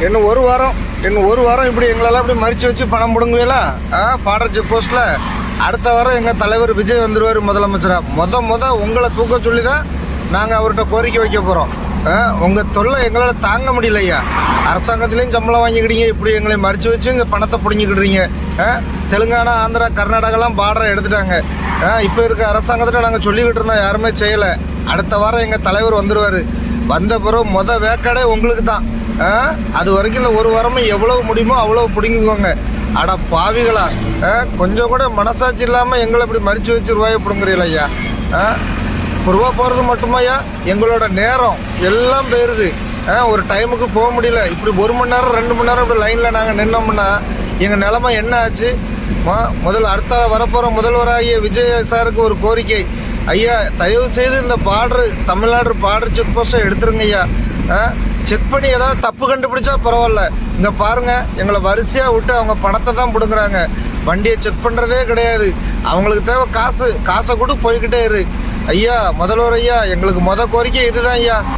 இன்னும் ஒரு வாரம் இப்படி எங்களெல்லாம் இப்படி மறித்து வச்சு பணம் பிடுங்குவீங்களா? பாடர் செக் போஸ்ட்டில் அடுத்த வாரம் எங்கள் தலைவர் விஜய் வந்துடுவார் முதலமைச்சராக. உங்களை தூக்க சொல்லி தான் நாங்கள் அவர்கிட்ட கோரிக்கை வைக்க போகிறோம். உங்கள் தொல்லை எங்களால் தாங்க முடியல ஐயா. அரசாங்கத்துலேயும் சம்பளம் வாங்கிக்கிட்டீங்க, இப்படி எங்களை மறித்து வச்சு இங்கே பணத்தை பிடிங்கிக்கிடுறீங்க. தெலுங்கானா, ஆந்திரா, கர்நாடகாலாம் பார்டரை எடுத்துட்டாங்க. இப்போ இருக்க அரசாங்கத்தில் நாங்கள் சொல்லிக்கிட்டு இருந்தோம், யாருமே செய்யலை. அடுத்த வாரம் எங்கள் தலைவர் வந்துடுவார். வந்த பிறகு வேக்காடே உங்களுக்கு தான். அது வரைக்கும் இந்த ஒரு வாரமும் எவ்வளவு முடியுமோ அவ்வளோ பிடிங்குவாங்க. அட பாவிகளா, கொஞ்சம் கூட மனசாட்சி இல்லாமல் எங்களை இப்படி மறித்து வச்சு ரூபாயை பிடுங்குறீங்களா ஐயா? ரூபா போகிறது மட்டுமாய்யா, எங்களோட நேரம் எல்லாம் போயிடுது. ஒரு டைமுக்கு போக முடியல. இப்படி 1 மணி நேரம் 2 மணி நேரம் இப்படி லைனில் நாங்கள் நின்னோம்னா எங்கள் நிலமை என்ன ஆச்சு? அடுத்த வரப்போகிற முதல்வராகிய விஜய் சாருக்கு ஒரு கோரிக்கை. ஐயா, தயவு செய்து இந்த தமிழ்நாடு பார்டர் செக் போஸ்ட்டை எடுத்துருங்க ஐயா. செக் பண்ணி ஏதாவது தப்பு கண்டுபிடிச்சா பரவாயில்ல. இங்கே பாருங்கள், எங்களை வரிசையாக விட்டு அவங்க பணத்தை தான் பிடுங்குறாங்க. வண்டியை செக் பண்ணுறதே கிடையாது. அவங்களுக்கு தேவை காசை கூட போய்கிட்டே இரு. ஐயா, முதல்வர் ஐயா, எங்களுக்கு கோரிக்கை இதுதான் ஐயா.